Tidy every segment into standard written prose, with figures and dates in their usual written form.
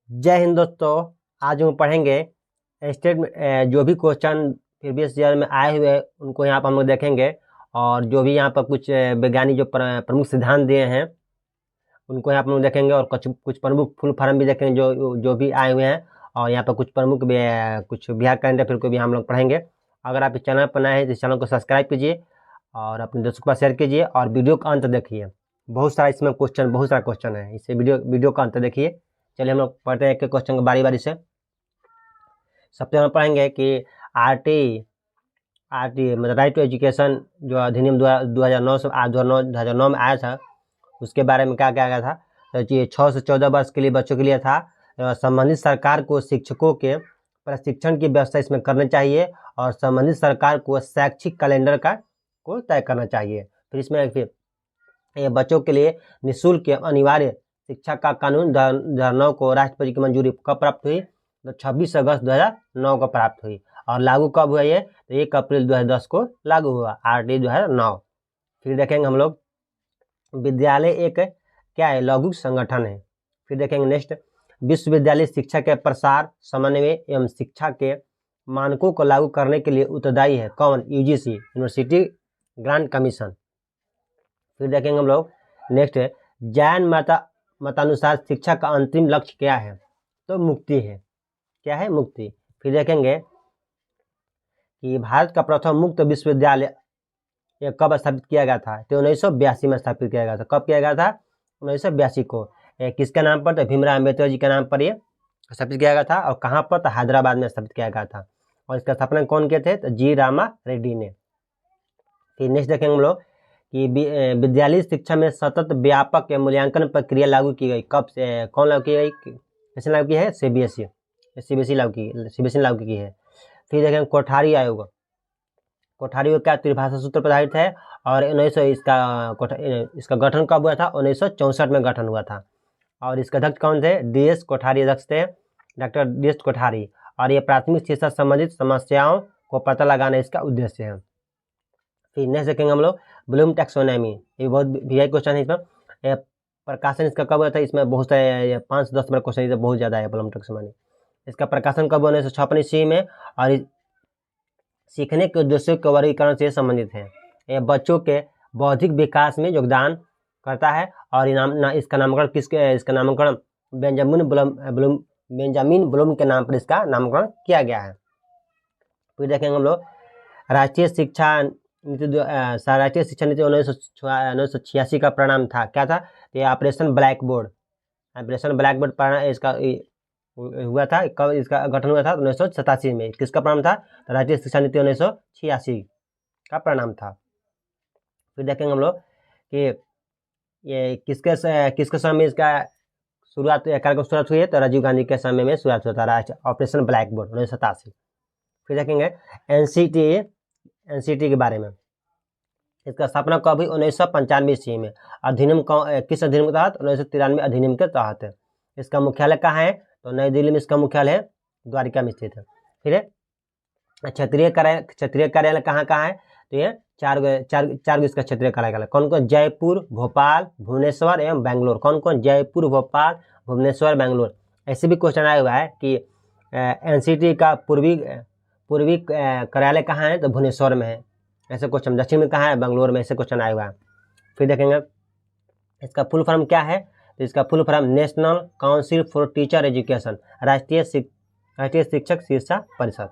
जय हिंद दोस्तों। आज हम पढ़ेंगे स्टेट जो भी क्वेश्चन प्रीवियस ईयर में आए हुए उनको यहाँ पर हम लोग देखेंगे, और जो भी यहाँ पर कुछ वैज्ञानिक जो प्रमुख सिद्धांत दिए हैं उनको यहाँ पर हम लोग देखेंगे, और कुछ प्रमुख फुल फॉर्म भी देखेंगे जो जो भी आए हुए हैं, और यहाँ पर कुछ प्रमुख कुछ बिहार करंट अफेयर को भी हम लोग पढ़ेंगे। अगर आप इस चैनल पर नए हैं तो इस चैनल को सब्सक्राइब कीजिए और अपने दोस्तों के पास शेयर कीजिए, और वीडियो का अंत देखिए। बहुत सारा क्वेश्चन है, इसे वीडियो का अंत देखिए। चलिए हम लोग पढ़ते हैं एक क्वेश्चन को बारी बारी से। सबसे हम पढ़ेंगे कि आरटी मतलब राइट टू एजुकेशन जो अधिनियम 2009 में आया था, उसके बारे में क्या क्या गया था। तो ये 6 से 14 वर्ष के लिए बच्चों के लिए था। संबंधित सरकार को शिक्षकों के प्रशिक्षण की व्यवस्था इसमें करनी चाहिए, और संबंधित सरकार को शैक्षिक कैलेंडर को तय करना चाहिए। फिर इसमें ये बच्चों के लिए निःशुल्क अनिवार्य शिक्षा का कानून 2009 को राष्ट्रपति की मंजूरी कब प्राप्त हुई? तो 26 अगस्त 2009 को प्राप्त हुई। और लागू कब हुआ ये? तो 1 अप्रैल 2010 को लागू हुआ, आरटी 2009। फिर देखेंगे हम लोग विद्यालय एक क्या है? लघु संगठन है। फिर देखेंगे नेक्स्ट, विश्वविद्यालय शिक्षा के प्रसार, समन्वय एवं शिक्षा के मानकों को लागू करने के लिए उत्तरदायी है कौन? UGC, university grant commission. फिर देखेंगे हम लोग नेक्स्ट है, जैन मतानुसार शिक्षा का अंतिम लक्ष्य क्या है? तो मुक्ति है। क्या है? मुक्ति। फिर देखेंगे कि भारत का प्रथम मुक्त विश्वविद्यालय ये कब स्थापित किया गया था? तो 1982 में स्थापित किया गया था। कब किया गया था? 1982 को। किसके नाम पर? तो भीमराव अम्बेडकर जी के नाम पर ये स्थापित किया गया था। और कहाँ पर? तो हैदराबाद में स्थापित किया गया था। और इसका स्थापना कौन किए थे? तो जी रामा रेड्डी ने। फिर नेक्स्ट देखेंगे हम लोग कि विद्यालय शिक्षा में सतत व्यापक मूल्यांकन प्रक्रिया लागू की गई। कब से? कौन लागू की गई? किसने लागू की है? सीबीएसई लागू की है। फिर देखेंगे कोठारी आयोग का त्रिभाषा सूत्र प्रधारित है, और 1900 इसका गठन कब हुआ था? 1964 में गठन हुआ था। और इसके अध्यक्ष कौन थे? DS कोठारी अध्यक्ष थे, डॉक्टर DS कोठारी। और ये प्राथमिक शिक्षा संबंधित समस्याओं को पता लगाना इसका उद्देश्य है। फिर नेक्स्ट देखेंगे हम लोग ब्लूम टैक्सोनॉमी। ये बहुत वीआई क्वेश्चन है। इसमें प्रकाशन इसका कब हुआ था? इसमें बहुत सारे 5-10 नंबर क्वेश्चन बहुत ज़्यादा है। ब्लूम टैक्सोनॉमी इसका प्रकाशन कब? 1956 ईस्वी में। और सीखने के उद्देश्यों के वर्गीकरण से संबंधित है। यह बच्चों के बौद्धिक विकास में योगदान करता है। और इसका नामकरण बेंजामिन ब्लूम के नाम पर इसका नामकरण किया गया है। फिर देखेंगे हम लोग राष्ट्रीय शिक्षा नीति 1986 का परिणाम था। क्या था? ये ऑपरेशन ब्लैक बोर्ड इसका हुआ था। कब इसका गठन हुआ था? 1987 में। किसका परिणाम था? तो राष्ट्रीय शिक्षा नीति 1986 का परिणाम था। फिर देखेंगे हम लोग कि ये किसके समय में इसका कार्यक्रम शुरुआत हुई है? तो राजीव गांधी के समय में शुरुआत हुआ था, ऑपरेशन ब्लैक बोर्ड 1987। फिर देखेंगे एनसीटी के बारे में। इसका स्थापना कब हुई? 1995 ईस्वी में। अधिनियम किस अधिनियम के तहत? 1993 अधिनियम के तहत। इसका मुख्यालय कहाँ है? तो नई दिल्ली में इसका मुख्यालय है, द्वारिका में स्थित है। फिर क्षेत्रीय कार्यालय कहाँ है? तो ये चार इसका क्षेत्रीय कार्यालय कौन कौन? जयपुर, भोपाल, भुवनेश्वर एवं बेंगलोर। कौन कौन? जयपुर, भोपाल, भुवनेश्वर, बेंगलोर। ऐसे भी क्वेश्चन आया हुआ है कि एनसीटी का पूर्वी कार्यालय कहाँ है? तो भुवनेश्वर में है। ऐसे क्वेश्चन दक्षिण में कहाँ है? बेंगलोर में। ऐसे क्वेश्चन आया हुआ है। फिर देखेंगे इसका फुल फॉर्म क्या है? तो इसका full form national council for teacher education, राष्ट्रीय शिक्षक शिक्षा परिषद।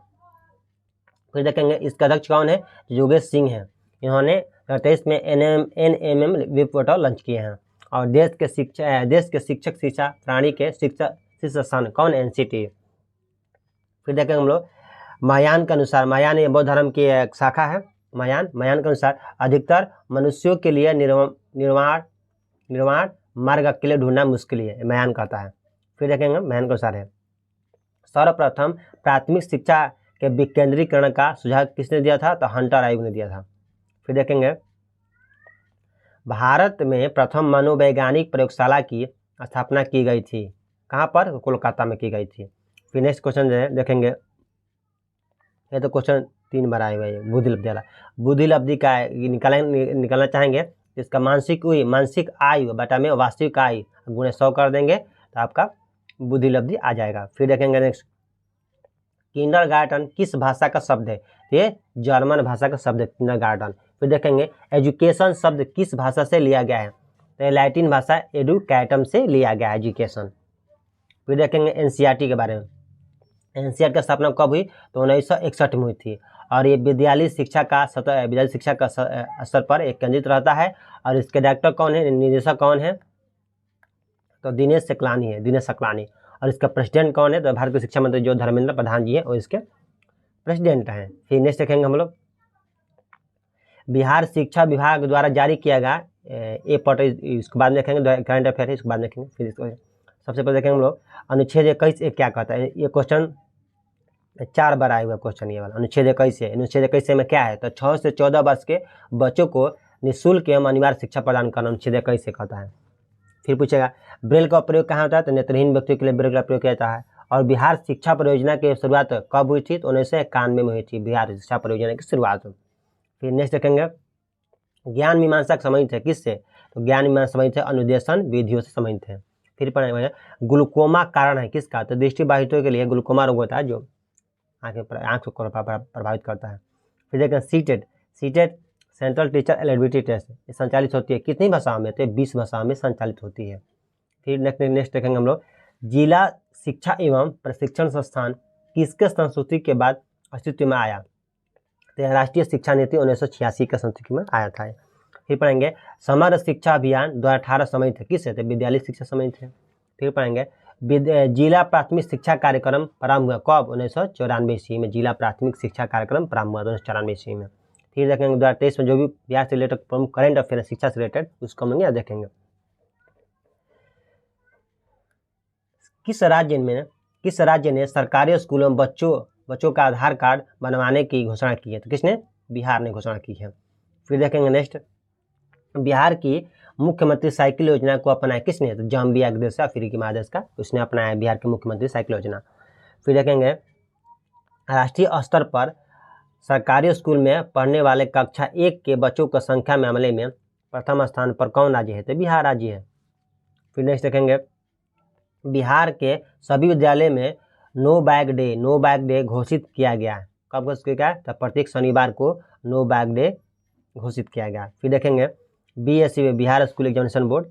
फिर देखेंगे इसका अध्यक्ष कौन है? योगेश सिंह है। इन्होंने 2023 में NMM वेब पोर्टल लॉन्च किए हैं। और देश के शिक्षक शिक्षा प्रणाली के शिक्षक संस्थान कौन? एनसीटी। फिर देखेंगे हम लोग महायान के अनुसार, महायान ये बौद्ध धर्म की एक शाखा है। महायान के अनुसार अधिकतर मनुष्यों के लिए निर्वाण मार्ग अकेले ढूंढना मुश्किल है, महायान कहता है। फिर देखेंगे महायान के अनुसार है सर्वप्रथम प्राथमिक शिक्षा के विकेंद्रीकरण का सुझाव किसने दिया था? तो हंटर आयोग ने दिया था। फिर देखेंगे भारत में प्रथम मनोवैज्ञानिक प्रयोगशाला की स्थापना की गई थी। कहाँ पर? कोलकाता में की गई थी। फिर नेक्स्ट क्वेश्चन देखेंगे, ये तो क्वेश्चन 3 बार आए हुए हैं। बुद्धि लब्धि का निकालना चाहेंगे। इसका मानसिक आयु बटा में वास्तविक आयु गुणे 100 कर देंगे तो आपका बुद्धि लब्धि आ जाएगा। फिर देखेंगे नेक्स्ट, किंडरगार्टन किस भाषा का शब्द है? ये जर्मन भाषा का शब्द है किंडरगार्टन। फिर देखेंगे एजुकेशन शब्द किस भाषा से लिया गया है? तो लैटिन भाषा एडुकैटम से लिया गया है एजुकेशन। फिर देखेंगे एनसीईआरटी के बारे में। एनसीईआरटी की स्थापना कब हुई? तो 1961 में हुई थी और ये विद्यालय शिक्षा का स्तर पर एक केंद्रित रहता है। और इसके डायरेक्टर कौन है, निदेशक कौन है? तो दिनेश सकलानी है, दिनेश सकलानी। और इसका प्रेसिडेंट कौन है? तो भारत के शिक्षा मंत्री जो धर्मेंद्र प्रधान जी हैं वो इसके प्रेसिडेंट हैं। फिर नेक्स्ट देखेंगे हम लोग, बिहार शिक्षा विभाग द्वारा जारी किया गया ये पट, इसके बाद देखेंगे करंट अफेयर है, इसके बाद देखेंगे। फिर इसको सबसे पहले देखेंगे हम लोग अनुच्छेद 21 क्या कहता है? ये क्वेश्चन 4 बार आया हुआ क्वेश्चन ये वाला। अनुच्छेद 21 में क्या है? तो 6 से 14 वर्ष के बच्चों को निःशुल्क एवं अनिवार्य शिक्षा प्रदान करना अनुच्छेद 21 से कहता है। फिर पूछेगा ब्रेल का प्रयोग कहाँ होता है? तो नेत्रहीन व्यक्तियों के लिए ब्रेल का प्रयोग किया जाता है। और बिहार शिक्षा परियोजना की शुरुआत कब हुई थी? तो 1991 में हुई थी बिहार शिक्षा परियोजना की शुरुआत। फिर नेक्स्ट देखेंगे, ज्ञान मीमांसा संबंधित है किससे? तो ज्ञान मीमांसा संबंधित है अनुदेशन विधियों से संबंधित है। फिर पढ़ेंगे ग्लूकोमा कारण है किसका? तो दृष्टिबाधितों के लिए ग्लूकोमा रोग होता है जो आँख को प्रभावित करता है। फिर देखें CTET central teacher eligibility test संचालित होती है कितनी भाषाओं में? तो 20 भाषाओं में संचालित होती है। फिर नेक्स्ट देखेंगे हम लोग, जिला शिक्षा एवं प्रशिक्षण संस्थान किसके संस्तुति के बाद अस्तित्व में आया? तो राष्ट्रीय शिक्षा नीति 1986 के संस्तुति में आया था। फिर पढ़ेंगे समग्र शिक्षा अभियान 2018 संबंधित है किससे? तो विद्यालय शिक्षा संबंधित है। फिर पढ़ेंगे जिला प्राथमिक शिक्षा कार्यक्रम प्रारंभ हुआ कब? 1994 ईस्वी में जिला प्राथमिक शिक्षा कार्यक्रम प्रारंभ हुआ 1994 ईस्वी में। फिर देखेंगे 2023 में जो भी बिहार से रिलेटेड प्रमुख करेंट अफेयर है शिक्षा से रिलेटेड उसको हम यहाँ देखेंगे। किस राज्य ने सरकारी स्कूलों में बच्चों का आधार कार्ड बनवाने की घोषणा की है? तो किसने? बिहार ने घोषणा की है। फिर देखेंगे नेक्स्ट, बिहार की मुख्यमंत्री साइकिल योजना को अपनाया किसने? तो जाम्बिया देश अफ्रीकी महादेश का उसने अपनाया बिहार के मुख्यमंत्री साइकिल योजना। फिर देखेंगे राष्ट्रीय स्तर पर सरकारी स्कूल में पढ़ने वाले कक्षा 1 के बच्चों की संख्या मामले में प्रथम स्थान पर कौन राज्य है? तो बिहार राज्य है। फिर नेक्स्ट देखेंगे, बिहार के सभी विद्यालय में नो बैग डे घोषित किया गया है। कब घोषित किया गया? तो प्रत्येक शनिवार को नो बैग डे घोषित किया गया। फिर देखेंगे BSc Bihar school examination board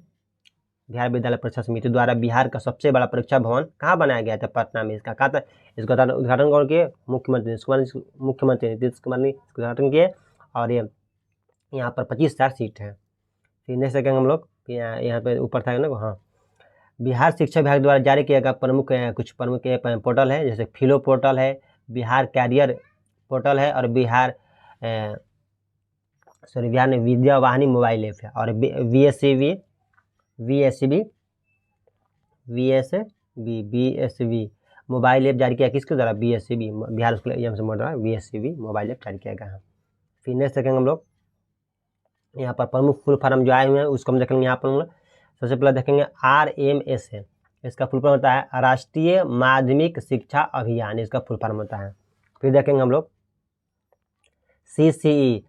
Bihar विद्यालय परीक्षा समिति द्वारा बिहार का सबसे बड़ा परीक्षा भवन कहाँ बनाया गया था? पटना में। इसका कहा था, इसका उद्घाटन कौन किए? मुख्यमंत्री नीतीश कुमार ने इसका उद्घाटन किए। और ये यहाँ पर 25,000 सीट है। फिर नेक्स्ट देखेंगे हम लोग, यहाँ पे ऊपर था ना, हाँ, बिहार शिक्षा विभाग द्वारा जारी किया गया कुछ प्रमुख पोर्टल है, जैसे फिलो पोर्टल है, बिहार कैरियर पोर्टल है और बिहार ने विद्या वाहिनी मोबाइल ऐप है। और बीएसवी मोबाइल ऐप जारी किया किसके द्वारा? BSV Bihar school examination board द्वारा बीएसवी मोबाइल ऐप जारी किया गया है। फिर नेक्स्ट देखेंगे हम लोग, यहाँ पर प्रमुख फुल फॉर्म जो आए हुए हैं उसको हम देखेंगे। यहाँ पर हम लोग सबसे पहले देखेंगे RMS है, इसका फुल फॉर्म होता है राष्ट्रीय माध्यमिक शिक्षा अभियान, इसका फुल फॉर्म होता है। फिर देखेंगे हम लोग CCE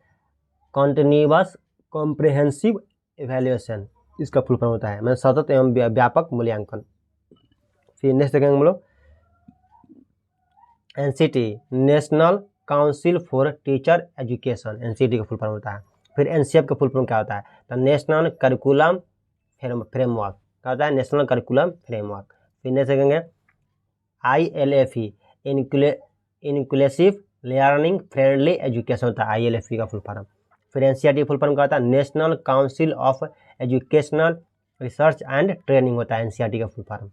कॉन्टिन्यूअस कॉम्प्रिहेंसिव इवैल्यूएशन, इसका फुल फॉर्म होता है मतलब सतत एवं व्यापक मूल्यांकन। फिर नेक्स्ट देखेंगे हम लोग NCT national council for teacher education, NCT का फुल फॉर्म होता है। फिर NCF का फुल फॉर्म क्या होता है? तो नेशनल करिकुलम फ्रेमवर्क क्या होता है? National curriculum framework. फिर नेक्स्ट देखेंगे ILFE inclusive learning friendly education होता है ILFE का फुल फॉर्म। फिर NCERT फुल फॉर्म क्या होता है? National council of educational research and training होता है NCERT का फुल फॉर्म।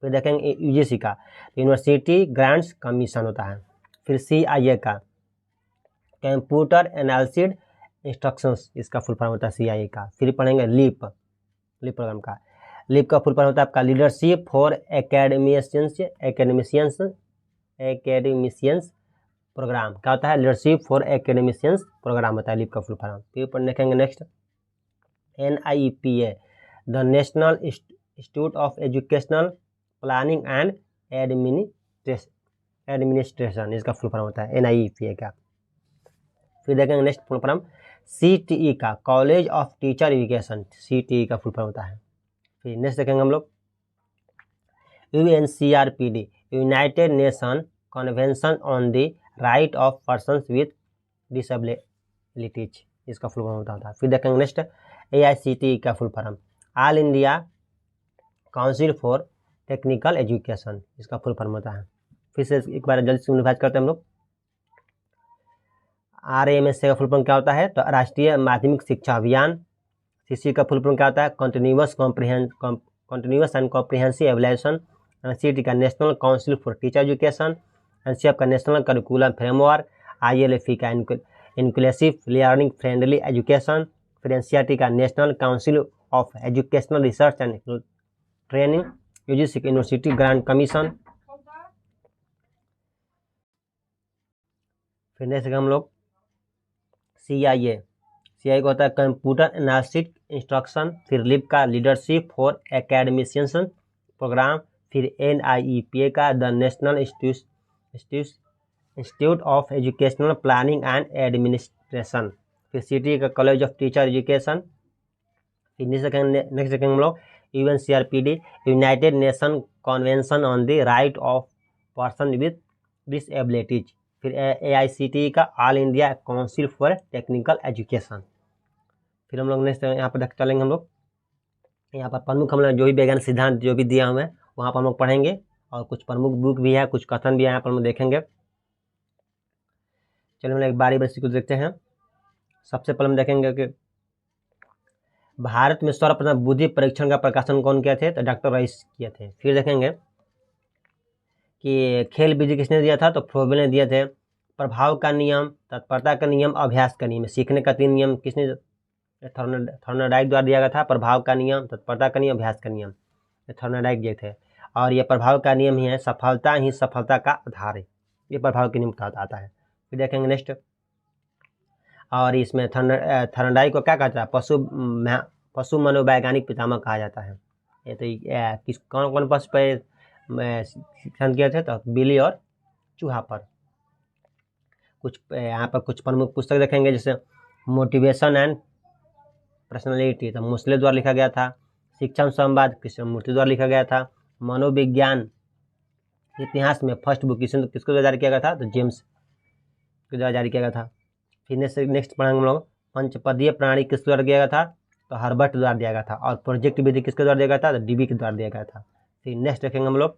फिर देखेंगे UGC का यूनिवर्सिटी ग्रांट्स कमीशन होता है। फिर CIA का कंप्यूटर एनालिसिस इंस्ट्रक्शंस, इसका फुल फॉर्म होता है CIA का। फिर पढ़ेंगे लीप प्रोग्राम का। लीप का फुल फॉर्म होता है आपका लीडरशिप फॉर एकेडमिशियंस प्रोग्राम, क्या होता है? लीडरशिप फॉर एकेडमिशियंस प्रोग्राम होता है लीप का फुल फॉर्म। फिर ऊपर देखेंगे next NIEPA the national institute of educational planning and administration, इसका फुल फॉर्म होता है NIEPA का। फिर देखेंगे नेक्स्ट फुल फॉर्म CTE का college of teacher education, CTE का फुल फॉर्म होता है। फिर नेक्स्ट देखेंगे हम लोग UNCRPD, United nation convention on the right of persons with disabilities, इसका फुल फॉर्म होता था। फिर देखेंगे नेक्स्ट AICTE का full form all India council for technical education, इसका फुल फॉर्म होता है। फिर से एक बार जल्दी से रिवाइज करते हैं हम लोग। RAMSA का फुल फॉर्म क्या होता है? तो राष्ट्रीय माध्यमिक शिक्षा अभियान। CC का फुल फॉर्म क्या होता है? Continuous and comprehensive evaluation. CT का national council for teacher education. NCF का नेशनल करिकुलम फ्रेमवर्क। ILFE का इंक्लूसिव लर्निंग फ्रेंडली एजुकेशन। फिर NCERT का national council of educational research and training. UGC का यूनिवर्सिटी ग्रांट कमीशन। फिर next हम लोग CIA का होता है कंप्यूटर एनालिसिस इंस्ट्रक्शन। फिर लिप का लीडरशिप फॉर एकेडमिशियंस प्रोग्राम। फिर NIEPA का the national institute of educational planning and administration. फिर CT का कॉलेज ऑफ टीचर एजुकेशन। फिर नेक्स्ट सेकेंड हम लोग UNCRPD, United nation convention on the right of person with disabilities. फिर AICTE का all India council for technical education. फिर हम लोग नेक्स्ट यहाँ पर चलेंगे हम लोग, यहाँ पर प्रमुख हम लोग जो भी वैज्ञानिक सिद्धांत जो भी दिया हुआ है वहाँ पर हम लोग पढ़ेंगे, और कुछ प्रमुख बुक भी है, कुछ कथन भी है यहाँ पर हम देखेंगे। चलिए हम लोग एक बारी बारी कुछ देखते हैं। सबसे पहले हम देखेंगे कि भारत में सर्वप्रथम बुद्धि परीक्षण का प्रकाशन कौन किए थे? तो डॉक्टर रईस किए थे। फिर देखेंगे कि खेल विधि किसने दिया था? तो फ्रोबेल ने दिए थे। प्रभाव का नियम, तत्परता का नियम, अभ्यास का नियम, सीखने का 3 नियम किसने? थॉर्नडाइक द्वारा दिया गया था। प्रभाव का नियम, तत्परता का नियम, अभ्यास का नियम, थॉर्नडाइक दिए थे। और ये प्रभाव का नियम ही है, सफलता ही सफलता का आधार है, ये प्रभाव के नियम का आता है। फिर देखेंगे नेक्स्ट, और इसमें थॉर्नडाइक को क्या कहता है? पशु मनोवैज्ञानिक पितामह कहा जाता है। ये तो किस कौन कौन पशु पे शिक्षण किए थे? तो बिल्ली और चूहा पर। कुछ यहाँ पर कुछ प्रमुख पुस्तक देखेंगे, जैसे मोटिवेशन एंड पर्सनालिटी, तो मुसले द्वारा लिखा गया था। शिक्षण संवाद कृष्णमूर्ति द्वारा लिखा गया था। मनोविज्ञान इतिहास में फर्स्ट बुक किसको द्वारा जारी किया गया था? तो जेम्स के द्वारा जारी किया गया था। फिर नेक्स्ट पढ़ेंगे हम लोग, पंचपदीय प्रणाली किसके द्वारा दिया गया था? तो हर्बर्ट द्वारा दिया गया था। और प्रोजेक्ट विधि किसके द्वारा दिया गया था? तो DB के द्वारा दिया गया था। फिर नेक्स्ट देखेंगे हम लोग,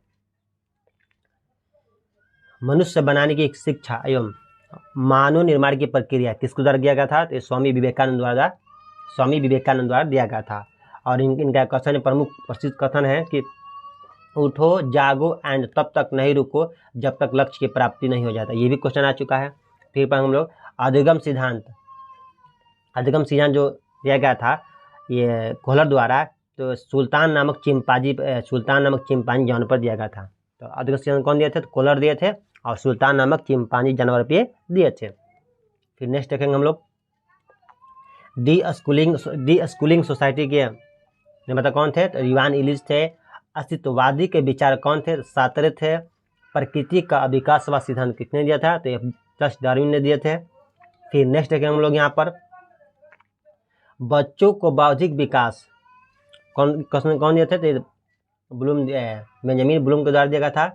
मनुष्य बनाने की शिक्षा एवं मानव निर्माण की प्रक्रिया किसके द्वारा दिया गया था? तो स्वामी विवेकानंद द्वारा दिया गया था। और इनका कथन, प्रमुख प्रसिद्ध कथन है कि उठो जागो एंड तब तक नहीं रुको जब तक लक्ष्य की प्राप्ति नहीं हो जाता। ये भी क्वेश्चन आ चुका है। फिर पर हम लोग अधिगम सिद्धांत जो दिया गया था ये कोहलर द्वारा, तो सुल्तान नामक चिंपांजी जानवर पर दिया गया था। तो अधिगम सिद्धांत कौन दिए थे? तो कोहलर दिए थे, और सुल्तान नामक चिंपांजी जानवर पे दिए थे। फिर नेक्स्ट देखेंगे हम लोग, डी स्कूलिंग सोसाइटी के मतलब कौन थे? तो इवान इलिश थे। अस्तित्ववादी के विचार कौन थे? सार्त्रे थे। प्रकृति का अविकासवाद सिद्धांत किसने दिया था? तो चार्ल्स डार्विन ने दिए थे। फिर नेक्स्ट देखेंगे हम लोग यहाँ पर, बच्चों को बौद्धिक विकास कौन दिए थे? तो बेंजामिन ब्लूम के द्वारा दिया गया था।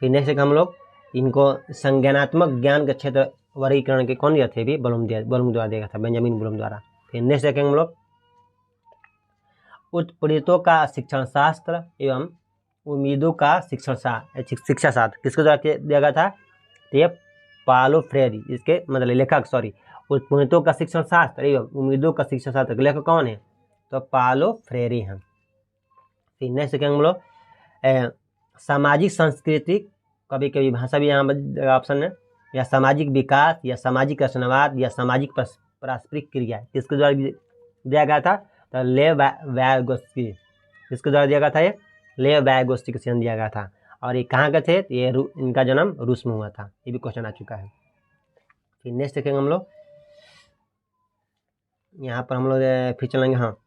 फिर नेक्स्ट हम लोग इनको संज्ञानात्मक ज्ञान के क्षेत्र वर्गीकरण के कौन दिए थे? भी ब्लूम द्वारा दिया गया था, बेंजामिन ब्लूम द्वारा। फिर नेक्स्ट देखेंगे हम लोग, उत्पीड़ितों का शिक्षण शास्त्र एवं उम्मीदों का शिक्षा शास्त्र किसके द्वारा दिया गया था? तो ये पालो फ्रेरी, इसके मतलब लेखक उत्पीड़ितों का शिक्षण शास्त्र एवं उम्मीदों का शिक्षा शास्त्र के लेखक कौन है? तो पालो फ्रेरी हैं। फिर नेक्स्ट देखेंगे हम लोग, सामाजिक संस्कृति, कभी कभी भाषा भी यहाँ ऑप्शन है, या सामाजिक विकास, या सामाजिक रचनावाद, या सामाजिक पारस्परिक क्रिया किसके द्वारा दिया गया था? तो लेव वायगोत्स्की, किसके द्वारा दिया गया था? ये लेव वायगोत्स्की के सिद्धांत दिया गया था। और ये कहाँ के थे? ये इनका जन्म रूस में हुआ था। ये भी क्वेश्चन आ चुका है। फिर नेक्स्ट देखेंगे हम लोग, यहाँ पर हम लोग फिर चलेंगे, हाँ,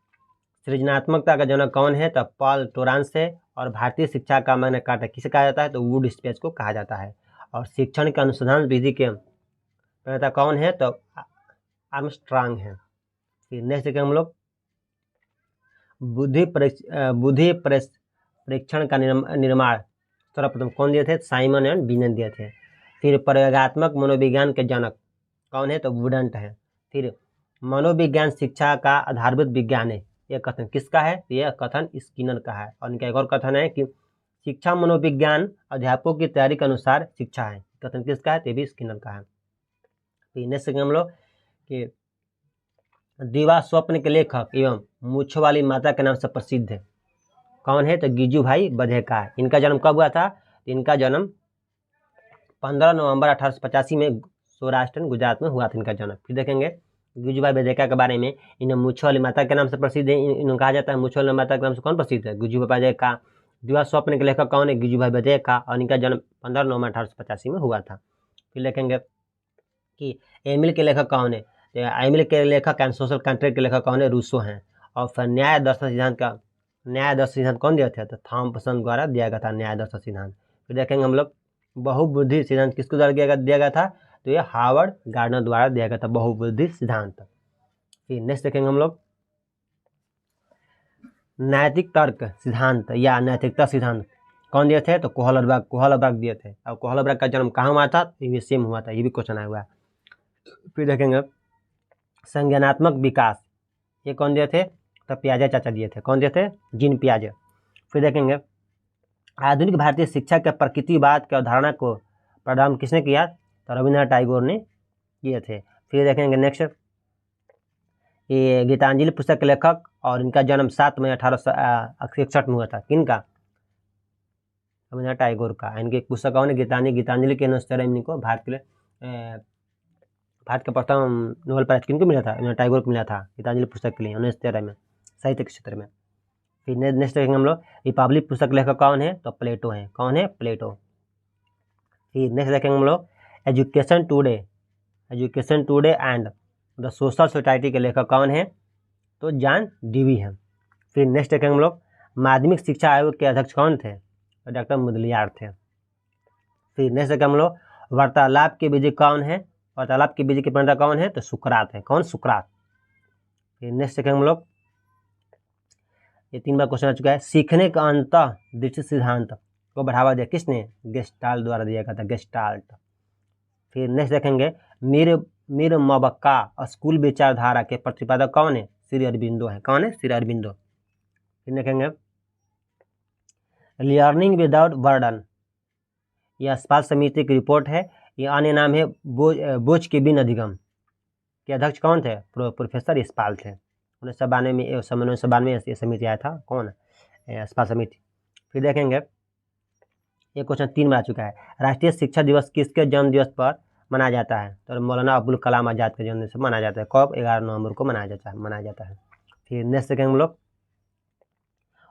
सृजनात्मकता का जनक कौन है? तो पॉल टोरांस है। और भारतीय शिक्षा का मैग्ना कार्टा किसे कहा जाता है? तो वुड स्पेस को कहा जाता है। और शिक्षण के अनुसंधान विधि के प्रणेता कौन है? तो आर्मस्ट्रांग है। फिर नेक्स्ट देखेंगे हम लोग, बुद्धि परीक्षण का निर्माण सर्वप्रथम कौन दिए थे? साइमन एंड बिनेट दिए थे। फिर प्रयोगात्मक मनोविज्ञान के जनक कौन है? तो वुडंट है। फिर मनोविज्ञान शिक्षा का आधारभूत विज्ञान है, यह कथन किसका है? यह कथन स्किनर का है। और इनका एक और कथन है कि शिक्षा मनोविज्ञान अध्यापकों की तैयारी के अनुसार शिक्षा है, कथन किसका है? तो भी स्किनर का है। फिर नेक्स्ट हम लोग कि दीवा स्वप्न के लेखक एवं मूछों वाली माता के नाम से प्रसिद्ध है, कौन है? तो गिजुभाई बधेका है। इनका जन्म कब हुआ था? इनका जन्म 15 नवंबर 1885 में सौराष्ट्र गुजरात में हुआ था इनका जन्म। फिर देखेंगे गिजुभाई बधेका के बारे में, इन्हें मूछों वाली माता के नाम से प्रसिद्ध है। इन्हें कहा जाता है मूछों वाली माता के नाम से कौन प्रसिद्ध है? गिजुभाई बधेका। दीवा स्वप्न के लेखक कौन है? गिजुभाई बधेका। और इनका जन्म 15 नवंबर 1885 में हुआ था। फिर देखेंगे कि एमिल के लेखक कौन है? तो एमिल के लेखक एंड सोशल कॉन्ट्रैक्ट के लेखक कौन है? रूसो हैं। और फिर न्याय दर्शन सिद्धांत कौन दिया था? तो थॉम्पसन द्वारा दिया गया था न्याय दर्शन सिद्धांत। फिर देखेंगे हम लोग बहुबुद्धि सिद्धांत किसके द्वारा दिया गया था? तो ये हार्वर्ड गार्डनर द्वारा दिया गया था बहुबुद्धि सिद्धांत। फिर नेक्स्ट देखेंगे हम लोग नैतिक तर्क सिद्धांत या नैतिकता सिद्धांत कौन दिए थे? तो कोहलबर्ग दिए थे। और कोहलबर्ग का जन्म कहाँ हुआ था? ये सेम हुआ था, ये भी क्वेश्चन आया हुआ है। फिर देखेंगे संज्ञानात्मक विकास, ये कौन दिए थे? तो पियाजे चाचा दिए थे। कौन दिए थे? जीन पियाजे। फिर देखेंगे आधुनिक भारतीय शिक्षा के प्रकृतिवाद की अवधारणा को प्रदान किसने किया? तो रविन्द्रनाथ टैगोर ने किए थे। फिर देखेंगे नेक्स्ट ये गीतांजलि पुस्तक के लेखक, और इनका जन्म 7 मई 1861 में हुआ था। किनका? रविन्द्रनाथ टैगोर का। इनकी एक पुस्तक कौन है? गीतांजलि के अनुसार इनको भारत के प्रथम नोबेल प्राइज किनको मिला था? टैगोर को मिला था गीतांजलि पुस्तक के लिए 1913 में साहित्य के क्षेत्र में। फिर नेक्स्ट देखेंगे हम लोग रिपब्लिक पुस्तक लेखक कौन है? तो प्लेटो है। कौन है? प्लेटो। फिर नेक्स्ट देखेंगे हम लोग education today and the social society के लेखक कौन है? तो जॉन डीवी है। फिर नेक्स्ट देखेंगे हम लोग माध्यमिक शिक्षा आयोग के अध्यक्ष कौन थे? तो डॉक्टर मुदलियार थे। फिर नेक्स्ट देखेंगे हम लोग वार्तालाप के विजय कौन है? वार्तालाप के विजय के प्रणेता कौन है? तो सुकरात है। कौन? सुकरात। फिर नेक्स्ट देखेंगे हम लोग ये 3 बार क्वेश्चन आ चुका है, सीखने का अंतःदृष्टि सिद्धांत को बढ़ावा दिया किसने? गेस्टाल्ट द्वारा दिया गया था, गेस्टाल्ट। फिर नेक्स्ट देखेंगे मीर मबक्का स्कूल विचारधारा के प्रतिपादक कौन है? श्री अरबिंदो है। कौन है? श्री अरबिंदो। फिर देखेंगे लर्निंग विदाउट बर्डन, यह अस्पताल समिति की रिपोर्ट है। यह अन्य नाम है बोझ के बिन अधिगम के अध्यक्ष कौन थे? प्रोफेसर यशपाल थे। 1992 में ये समिति आया था। कौन? अस्पताल समिति। फिर देखेंगे ये क्वेश्चन 3 बार आ चुका है, राष्ट्रीय शिक्षा दिवस किसके जन्म दिवस पर मनाया जाता है? तो मौलाना अबुल कलाम आजाद के जन्मदिन से मनाया जाता है। कब? 11 नवंबर को मनाया जाता है। फिर नेक्स्ट देखेंगे हम लोग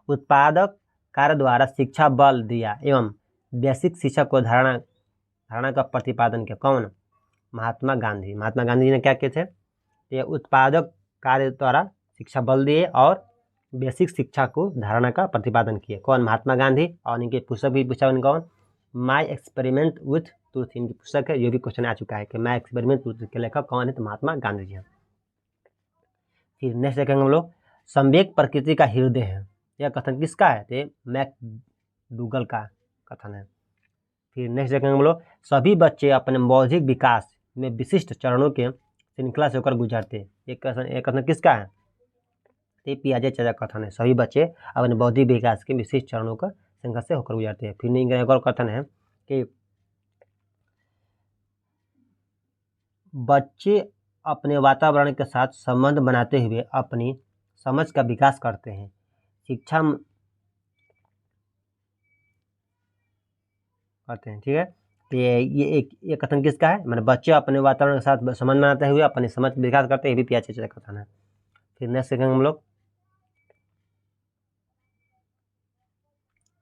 उत्पादक कार्य द्वारा शिक्षा बल दिया एवं बेसिक शिक्षा को धारणा का प्रतिपादन किया। कौन? महात्मा गांधी ने क्या किए थे? ये उत्पादक कार्य द्वारा शिक्षा बल दिए और बेसिक शिक्षा को धारणा का प्रतिपादन किए। कौन? महात्मा गांधी। और इनके पुस्तक भी पूछा कौन? माई एक्सपेरिमेंट विथ ट्रूथ, इनकी पुस्तक है। ये भी क्वेश्चन आ चुका है कि माई एक्सपेरिमेंट विथ के लेखक कौन है? तो महात्मा गांधी जी हैं। फिर नेक्स्ट देखेंगे हम लोग संवेग प्रकृति का हृदय है, यह कथन किसका है? तो मैकडूगल का कथन है। फिर नेक्स्ट देखेंगे हम लोग सभी बच्चे अपने बौद्धिक विकास में विशिष्ट चरणों के श्रृंखला से होकर गुजरते। ये कथन किसका है? तो पियाजे चाचा कथन है। सभी बच्चे अपने बौद्धिक विकास के विशिष्ट चरणों का श्रृंखला से होकर गुजरते हैं। फिर एक और कथन है कि बच्चे अपने वातावरण के साथ संबंध बनाते हुए अपनी समझ का विकास करते हैं। शिक्षा करते हैं, ठीक है। तो ये कथन किसका है? मतलब बच्चे अपने वातावरण के साथ संबंध बनाते हुए अपनी समझ का विकास करते हैं, ये भी पियाजे चाचा का कथन है। फिर नेक्स्ट देखेंगे हम लोग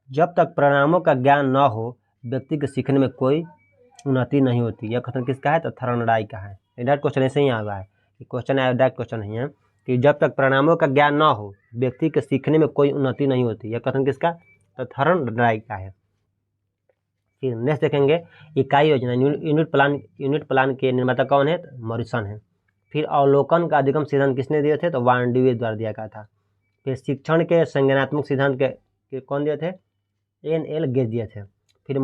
जब तक परिणामों का ज्ञान न हो व्यक्ति के सीखने में कोई उन्नति नहीं होती। यह कथन किसका है? तो थॉर्नडाइक का है। डायरेक्ट क्वेश्चन ऐसे ही आया हुआ है, क्वेश्चन आया डायरेक्ट क्वेश्चन नहीं है कि जब तक परिणामों का ज्ञान न हो व्यक्ति के सीखने में कोई उन्नति नहीं होती। यह कथन किसका? तो थॉर्नडाइक का है। फिर नेक्स्ट देखेंगे इकाई योजना यूनिट प्लान के निर्माता कौन है? तो मॉरिसन है। फिर अवलोकन का अधिगम सिद्धांत किसने दिए थे? तो वान ड्यूवे द्वारा दिया गया था। फिर शिक्षण के संज्ञानात्मक सिद्धांत कि कौन दिए थे? N.L. गेज दिए थे। फिर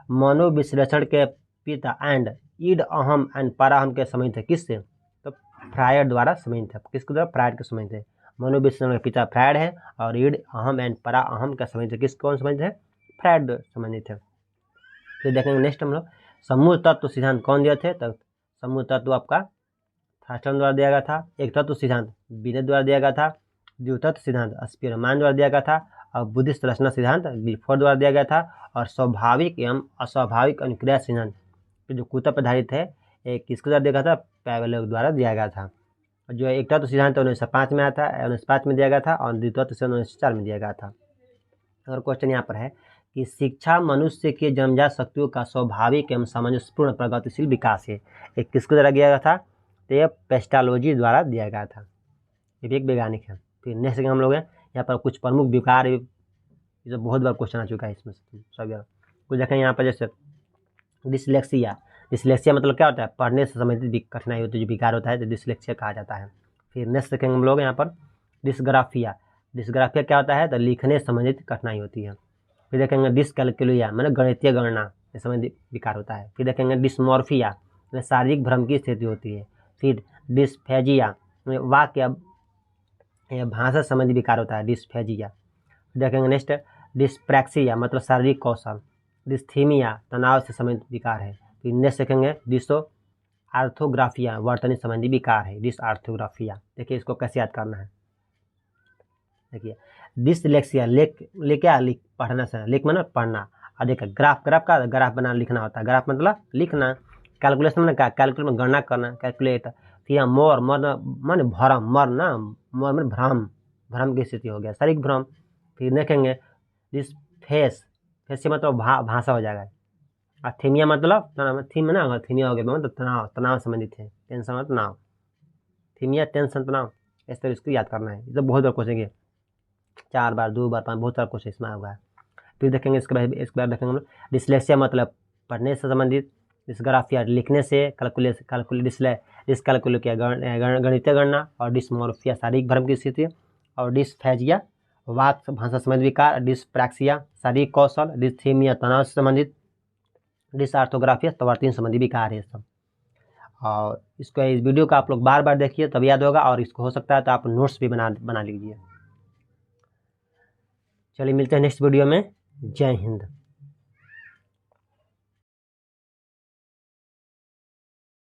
मनोविश्लेषण के पिता एंड ईड, अहम एंड पराहम के समझ थे किससे? तो फ्रायड द्वारा समझ थे। किसके द्वारा? फ्रायड के समझ थे। मनोविश्लेषण के पिता फ्रायड है और ईड, अहम एंड परा अहम का समझ थे किस कौन समझ थे? फ्रायड समझ थे। फिर देखेंगे नेक्स्ट हम लोग समूह तत्व सिद्धांत कौन दिए थे? तो समूह तत्व आपका थॉर्स्टन द्वारा दिया गया था। एक तत्व सिद्धांत बिनेट द्वारा दिया गया था। द्वितत्व सिद्धांत स्पीयरमैन द्वारा दिया गया था। और बुद्धिस्ट रचना सिद्धांत गिलफोर्ड द्वारा दिया गया था। और स्वाभाविक एवं अस्वाभाविक अनुक्रिया सिद्धांत जो कुतप पर आधारित है किसके द्वारा दिया गया था? पैवेलोव द्वारा दिया गया था। जो एक तत्व सिद्धांत 1905 में आया था, 1905 में दिया गया था और द्वितत्व सिद्धांत 1904 में दिया गया था। और क्वेश्चन यहाँ पर है कि शिक्षा मनुष्य के जन्मजात शक्तियों का स्वाभाविक एवं सामंजस्यपूर्ण प्रगतिशील विकास है। एक किसके द्वारा दिया गया था? तो यह पेस्टालोजी द्वारा दिया गया था। ये भी एक वैज्ञानिक है। फिर नेक्स्ट हम लोग हैं यहाँ पर कुछ प्रमुख विकार, ये बहुत बार क्वेश्चन आ चुका है इसमें सब कुछ देखें यहाँ पर। जैसे डिसलेक्सिया, डिसलेक्सिया मतलब क्या होता है? पढ़ने से संबंधित कठिनाई होती है, जो विकार होता है तो डिसलेक्सिया कहा जाता है। फिर नेक्स्ट देखेंगे हम लोग यहाँ पर डिस्ग्राफिया, डिस्ग्राफिया क्या होता है? तो लिखने से संबंधित कठिनाई होती है। फिर देखेंगे डिसकैलकुलिया मतलब गणितीय गणना से संबंधित विकार होता है। फिर देखेंगे डिस्मॉर्फिया मतलब शारीरिक भ्रम की स्थिति होती है। फिर डिस्फेजिया वाक्य भाषा संबंधी विकार होता है, डिस्फेजिया। देखेंगे नेक्स्ट डिस्प्रैक्सिया मतलब शारीरिक कौशल। डिस्थीमिया तनाव से संबंधित विकार है। फिर नेक्स्ट देखेंगे डिसो आर्थोग्राफिया वर्तनी संबंधी विकार है, डिसआर्थोग्राफिया। देखिए इसको कैसे याद करना है। देखिए डिसलेक्सिया लिख पढ़ना से, लिख मतलब पढ़ना। और देखिए ग्राफ का ग्राफ बनाना लिखना होता है। ग्राफ मतलब लिखना। कैलकुलेशन में कैलकुलेट में गणना करना, कैलकुलेट। फिर यहाँ मर भ्रम, मर में भ्रम की स्थिति हो गया, शारीरिक भ्रम। फिर देखेंगे दिस फेस से मतलब भाषा हो जाएगा। और थीमिया मतलब थीम ना, थीमिया हो गया मतलब तनाव संबंधित है। टेंशन मतलब तनाव, थीमिया टेंशन तनाव। इस तरह इसको याद करना है। ये तो बहुत बार क्वेश्चन 4 बार 2 बार 5 बहुत सारा क्वेश्चन इसमें होगा। फिर देखेंगे इसके बाद देखेंगे हम लोग डिसलेक्सिया मतलब पढ़ने से संबंधित। डिस्ग्राफिया लिखने से, डिसकैलकुलिया गणितीय गणना। और डिस्मॉर्फिया शारीरिक भ्रम की स्थिति। और डिसफेजिया वाक भाषा संबंधी विकार। डिस्प्रैक्सिया शारीरिक कौशल। डिस्थीमिया तनाव से संबंधित। डिसआर्थोग्राफिया वर्तनी संबंधी विकार है सब। और इसको इस वीडियो का आप लोग बार बार देखिए तब याद होगा। और इसको हो सकता है तो आप नोट्स भी बना लीजिए। चलिए मिलते हैं नेक्स्ट वीडियो में। जय हिंद।